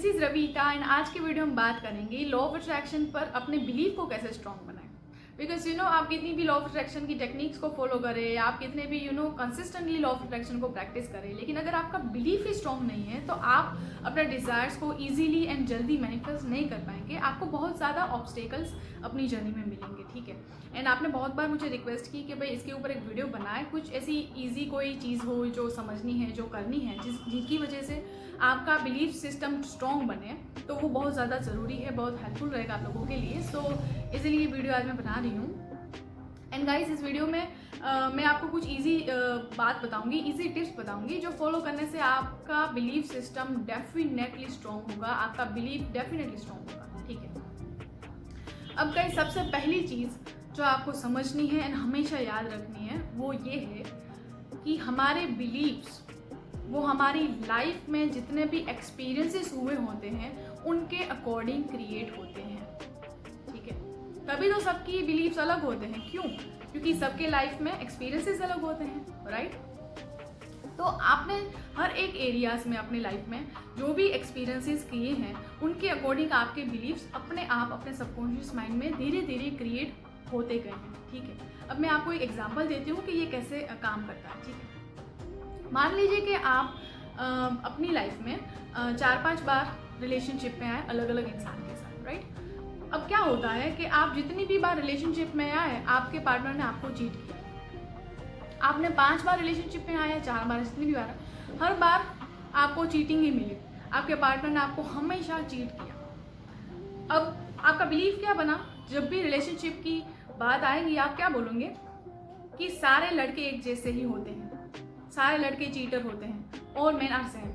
This is रवीता and आज के video हम बात करेंगे लॉ ऑफ अट्रैक्शन पर अपने बिलीफ को कैसे स्ट्रॉन्ग बनाएं। बिकॉज आप कितनी भी लॉ ऑफ अट्रैक्शन की टेक्निक्स को फॉलो करें, आप कितने भी कंसिस्टेंटली लॉ ऑफ अट्रैक्शन को प्रैक्टिस करें, लेकिन अगर आपका बिलीफ ही स्ट्रॉन्ग नहीं है तो आप अपने डिज़ायर्स को ईजिली एंड जल्दी मैनिफेस्ट नहीं कर पाएंगे। आपको बहुत ज़्यादा ऑब्स्टेकल्स अपनी जर्नी में मिलेंगे, ठीक है। एंड आपने बहुत बार मुझे रिक्वेस्ट की कि भाई इसके ऊपर एक वीडियो बनाए, कुछ ऐसी ईजी कोई चीज़ हो जो समझनी है, जो करनी है, जिनकी वजह से आपका बिलीफ सिस्टम स्ट्रॉन्ग बने, तो वो बहुत ज़्यादा ज़रूरी है, बहुत हेल्पफुल रहेगा आप लोगों के लिए। सो इसीलिए ये वीडियो आज मैं बना रही हूँ। एंड गाइस, इस वीडियो में मैं आपको कुछ इजी बात बताऊंगी, इजी टिप्स बताऊंगी जो फॉलो करने से आपका बिलीफ सिस्टम डेफिनेटली स्ट्रॉन्ग होगा, आपका बिलीफ डेफिनेटली स्ट्रॉन्ग होगा, ठीक है। अब गाइस, सबसे पहली चीज़ जो आपको समझनी है एंड हमेशा याद रखनी है वो ये है कि हमारे बिलीव्स वो हमारी लाइफ में जितने भी एक्सपीरियंसेस हुए होते हैं उनके अकॉर्डिंग क्रिएट होते हैं, ठीक है। तभी तो सबकी बिलीव्स अलग होते हैं। क्यों? क्योंकि सबके लाइफ में एक्सपीरियंसेस अलग होते हैं, राइट। तो आपने हर एक एरियाज में अपनी लाइफ में जो भी एक्सपीरियंसेस किए हैं उनके अकॉर्डिंग आपके बिलीव्स अपने आप अपने सबकॉन्शियस माइंड में धीरे धीरे क्रिएट होते गए हैं, ठीक है। अब मैं आपको एक एग्जांपल देती हूँ कि ये कैसे काम करता है, ठीक है। मान लीजिए कि आप अपनी लाइफ में 4-5 बार रिलेशनशिप में आए अलग अलग इंसान के साथ, राइट। अब क्या होता है कि आप जितनी भी बार रिलेशनशिप में आए, आपके पार्टनर ने आपको चीट किया। आपने 5 बार रिलेशनशिप में आए, 4 बार, जितनी भी बार, हर बार आपको चीटिंग ही मिली, आपके पार्टनर ने आपको हमेशा चीट किया। अब आपका बिलीफ क्या बना? जब भी रिलेशनशिप की बात आएगी आप क्या बोलोगे कि सारे लड़के एक जैसे ही होते हैं, सारे लड़के चीटर होते हैं, और मेन आर सेम,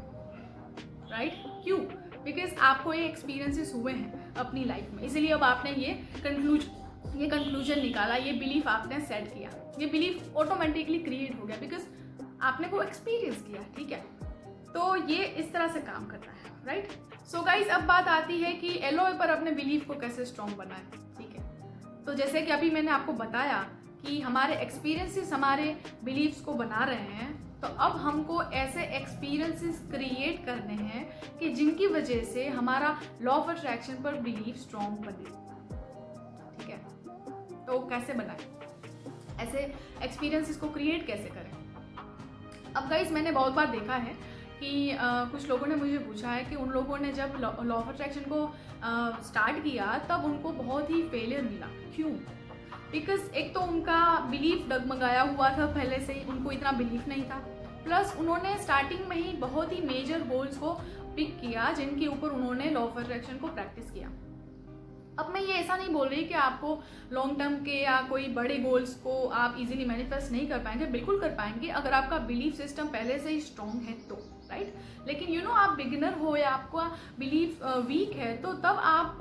राइट। क्यों? बिकॉज आपको ये एक्सपीरियंसेस हुए हैं अपनी लाइफ में, इसीलिए अब आपने ये कंक्लूजन निकाला, ये बिलीफ आपने सेट किया, ये बिलीफ ऑटोमेटिकली क्रिएट हो गया बिकॉज आपने वो एक्सपीरियंस किया, ठीक है। तो ये इस तरह से काम करता है, राइट। सो गाइस, अब बात आती है कि एलओए पर अपने बिलीफ को कैसे स्ट्रॉन्ग बनाएं, ठीक है। तो जैसे कि अभी मैंने आपको बताया कि हमारे एक्सपीरियंसेस हमारे बिलीव्स को बना रहे हैं, तो अब हमको ऐसे एक्सपीरियंसेस क्रिएट करने हैं कि जिनकी वजह से हमारा लॉ ऑफ अट्रैक्शन पर बिलीफ स्ट्रॉन्ग बने, ठीक है। तो कैसे बनाएं, ऐसे एक्सपीरियंसेस को क्रिएट कैसे करें? अब गाइस, मैंने बहुत बार देखा है कि कुछ लोगों ने मुझे पूछा है कि उन लोगों ने जब लॉ ऑफ अट्रैक्शन को स्टार्ट किया तब उनको बहुत ही फेलियर मिला। क्यों? बिकॉज एक तो उनका बिलीफ डगमगाया हुआ था, पहले से ही उनको इतना बिलीफ नहीं था, प्लस उन्होंने स्टार्टिंग में ही बहुत ही मेजर गोल्स को पिक किया जिनके ऊपर उन्होंने लॉ ऑफ अट्रैक्शन को प्रैक्टिस किया। अब मैं ये ऐसा नहीं बोल रही कि आपको लॉन्ग टर्म के या कोई बड़े गोल्स को आप इजीली मैनिफेस्ट नहीं कर पाएंगे, बिल्कुल कर पाएंगे अगर आपका बिलीफ सिस्टम पहले से ही स्ट्रॉन्ग है तो, राइट। लेकिन आप बिगिनर हो या आपका बिलीफ वीक है, तो तब आप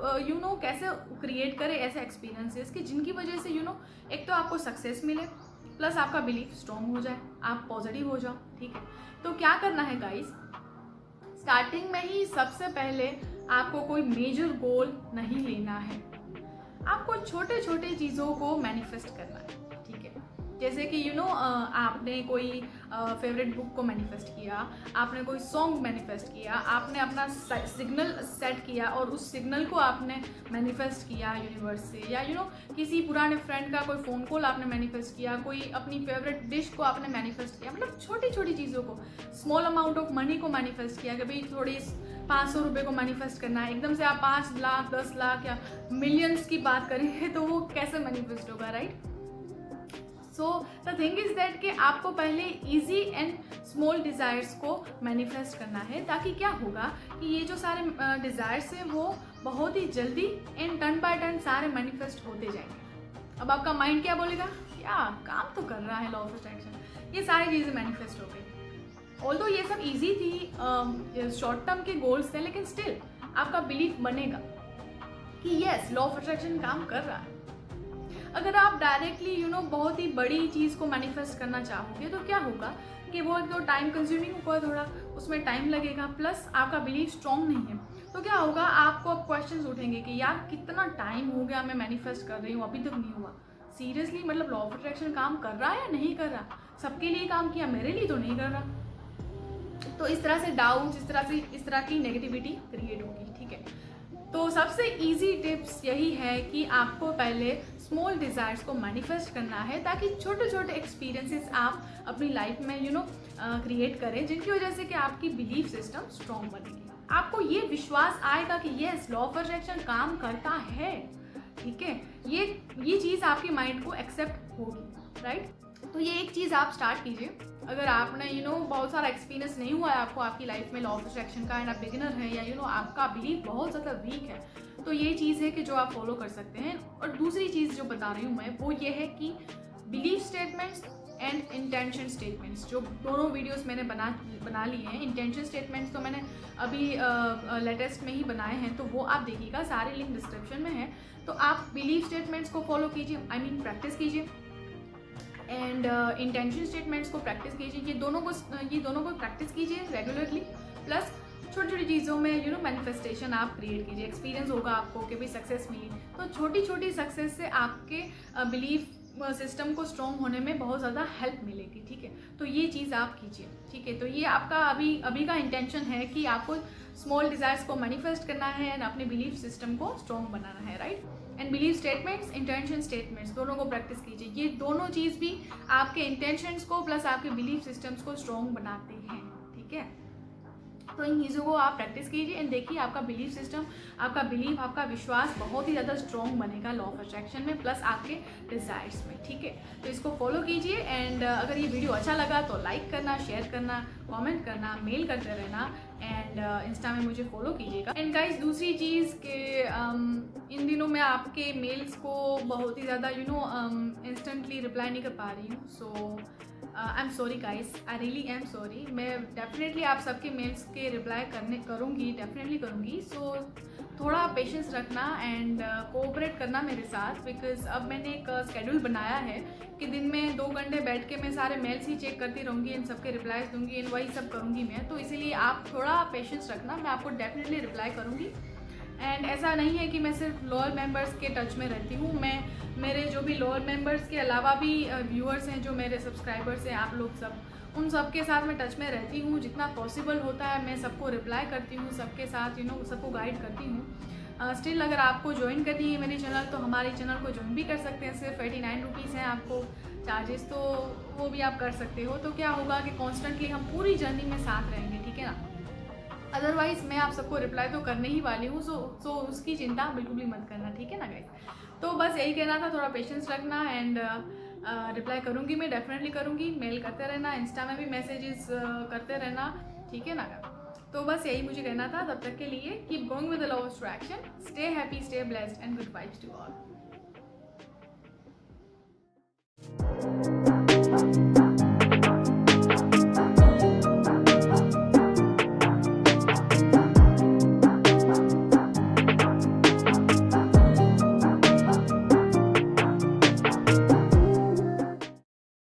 कैसे क्रिएट करें ऐसे एक्सपीरियंसेस कि जिनकी वजह से एक तो आपको सक्सेस मिले, प्लस आपका बिलीफ स्ट्रॉन्ग हो जाए, आप पॉजिटिव हो जाओ, ठीक है। तो क्या करना है गाइस, स्टार्टिंग में ही सबसे पहले आपको कोई मेजर गोल नहीं लेना है, आपको छोटे छोटे चीज़ों को मैनिफेस्ट करना है, ठीक है। जैसे कि आपने कोई फेवरेट बुक को मैनिफेस्ट किया, आपने कोई सॉन्ग मैनिफेस्ट किया, आपने अपना सिग्नल सेट किया और उस सिग्नल को आपने मैनिफेस्ट किया यूनिवर्स से, या किसी पुराने फ्रेंड का कोई फ़ोन कॉल आपने मैनिफेस्ट किया, कोई अपनी फेवरेट डिश को आपने मैनिफेस्ट किया, मतलब छोटी छोटी चीज़ों को, स्मॉल अमाउंट ऑफ मनी को मैनिफेस्ट किया कि भाई थोड़ी 500 रुपये को मैनिफेस्ट करना है, एकदम से आप 5 लाख 10 लाख या मिलियंस की बात करेंगे तो वो कैसे मैनिफेस्ट होगा, right. So the thing is that कि आपको पहले इजी एंड स्मॉल डिज़ायर्स को मैनिफेस्ट करना है, ताकि क्या होगा कि ये जो सारे डिज़ायर्स हैं वो बहुत ही जल्दी एंड टर्न बाय टर्न सारे मैनिफेस्ट होते जाएंगे। अब आपका माइंड क्या बोलेगा? क्या काम तो कर रहा है लॉ ऑफ अट्रैक्शन, ये सारी चीज़ें मैनिफेस्ट हो गई। ऑल्दो ये सब इजी थी, शॉर्ट टर्म के गोल्स थे, लेकिन स्टिल आपका बिलीफ बनेगा कि यस, लॉ ऑफ अट्रैक्शन काम कर रहा है। अगर आप डायरेक्टली बहुत ही बड़ी चीज़ को मैनिफेस्ट करना चाहोगे तो क्या होगा कि वो एक तो टाइम कंज्यूमिंग होगा, थोड़ा उसमें टाइम लगेगा, प्लस आपका बिलीफ स्ट्रॉन्ग नहीं है। तो क्या होगा, आपको अब क्वेश्चंस उठेंगे कि यार कितना टाइम हो गया मैं मैनिफेस्ट कर रही हूँ, अभी तक नहीं हुआ। सीरियसली, मतलब लॉ ऑफ अट्रैक्शन काम कर रहा है या नहीं कर रहा? सबके लिए काम किया, मेरे लिए तो नहीं कर रहा। तो इस तरह से डाउट्स, इस तरह की नेगेटिविटी क्रिएट होगी, ठीक है। तो सबसे इजी टिप्स यही है कि आपको पहले स्मॉल डिज़ायर्स को मैनिफेस्ट करना है, ताकि छोटे छोटे एक्सपीरियंसेस आप अपनी लाइफ में क्रिएट करें, जिनकी वजह से कि आपकी बिलीफ सिस्टम स्ट्रॉन्ग बनेगी। आपको ये विश्वास आएगा कि यस, लॉ ऑफ अट्रैक्शन काम करता है, ठीक है। ये चीज़ आपके माइंड को एक्सेप्ट होगी, राइट। तो ये एक चीज़ आप स्टार्ट कीजिए। अगर आपने बहुत सारा एक्सपीरियंस नहीं हुआ है आपको आपकी लाइफ में लॉ ऑफ अट्रैक्शन का, एंड आप बिगिनर हैं, या आपका बिलीफ बहुत ज़्यादा वीक है, तो ये चीज़ है कि जो आप फॉलो कर सकते हैं। और दूसरी चीज़ जो बता रही हूँ मैं, वो ये है कि belief statements and intention statements, जो दोनों वीडियोस मैंने बना लिए हैं। इंटेंशन स्टेटमेंट्स तो मैंने अभी लेटेस्ट में ही बनाए हैं, तो वो आप देखिएगा, सारे लिंक डिस्क्रिप्शन में है। तो आप बिलीफ स्टेटमेंट्स को फॉलो कीजिए, प्रैक्टिस कीजिए, एंड इंटेंशन स्टेटमेंट्स को प्रैक्टिस कीजिए। ये दोनों को प्रैक्टिस कीजिए रेगुलरली। प्लस छोटी छोटी चीज़ों में मैनिफेस्टेशन आप क्रिएट कीजिए। एक्सपीरियंस होगा आपको कि भाई सक्सेस मिली, तो छोटी छोटी सक्सेस से आपके बिलीफ सिस्टम को स्ट्रॉन्ग होने में बहुत ज़्यादा हेल्प मिलेगी, ठीक है। तो ये चीज़ आप कीजिए, ठीक है। तो ये आपका अभी का इंटेंशन है कि आपको स्मॉल डिज़ायर्स को मैनिफेस्ट करना है एंड अपने बिलीफ सिस्टम को स्ट्रॉन्ग बनाना है, right. And belief statements, intention statements, दोनों को प्रैक्टिस कीजिए। ये दोनों चीज़ भी आपके इंटेंशंस को प्लस आपके बिलीफ सिस्टम्स को स्ट्रॉन्ग बनाते हैं, ठीक है। तो इन चीज़ों को आप प्रैक्टिस कीजिए एंड देखिए आपका बिलीफ सिस्टम, आपका बिलीफ, आपका विश्वास बहुत ही ज़्यादा स्ट्रॉन्ग बनेगा लॉ ऑफ अट्रैक्शन में, प्लस आपके डिज़ायर्स में, ठीक है। तो इसको फॉलो कीजिए। एंड अगर ये वीडियो अच्छा लगा तो लाइक करना, शेयर करना, कमेंट करना, मेल करते रहना, एंड इंस्टा में मुझे फॉलो कीजिएगा। एंड गाइस, दूसरी चीज़ के इन दिनों मैं आपके मेल्स को बहुत ही ज़्यादा इंस्टेंटली रिप्लाई नहीं कर पा रही हूँ। So I am sorry guys, I really am sorry. मैं डेफिनेटली आप सबके मेल्स के रिप्लाई करूँगी, डेफिनेटली करूँगी। सो थोड़ा पेशेंस रखना एंड कोऑपरेट करना मेरे साथ, बिकॉज अब मैंने एक शेड्यूल बनाया है कि दिन में 2 घंटे बैठ के मैं सारे मेल्स ही चेक करती रहूँगी, इन सबके रिप्लाईज दूँगी, इन वही सब करूँगी मैं। तो इसीलिए आप थोड़ा पेशेंस रखना, मैं आपको डेफिनेटली रिप्लाई करूँगी। एंड ऐसा नहीं है कि मैं सिर्फ लोअर मेंबर्स के टच में रहती हूँ, मैं मेरे जो भी लोअर मेंबर्स के अलावा भी व्यूअर्स हैं, जो मेरे सब्सक्राइबर्स हैं, आप लोग सब, उन सब के साथ मैं टच में रहती हूँ। जितना पॉसिबल होता है मैं सबको रिप्लाई करती हूँ, सबके साथ सबको गाइड करती हूँ। स्टिल अगर आपको ज्वाइन करनी है मेरी चैनल, तो हमारे चैनल को ज्वाइन भी कर सकते हैं। सिर्फ 89 रुपीज़ हैं आपको चार्जेस, तो वो भी आप कर सकते हो। तो क्या होगा कि कॉन्स्टेंटली हम पूरी जर्नी में साथ रहेंगे, ठीक है ना। अदरवाइज़ मैं आप सबको रिप्लाई तो करने ही वाली हूँ, सो उसकी चिंता बिल्कुल भी मत करना, ठीक है ना गाइस। तो बस यही कहना था, थोड़ा पेशेंस रखना एंड रिप्लाई करूँगी, मैं डेफिनेटली करूँगी। मेल करते रहना, इंस्टा में भी मैसेजेस करते रहना, ठीक है ना। तो बस यही मुझे कहना था। तब तक के लिए keep going with the law of attraction, stay happy, stay blessed and good vibes to all.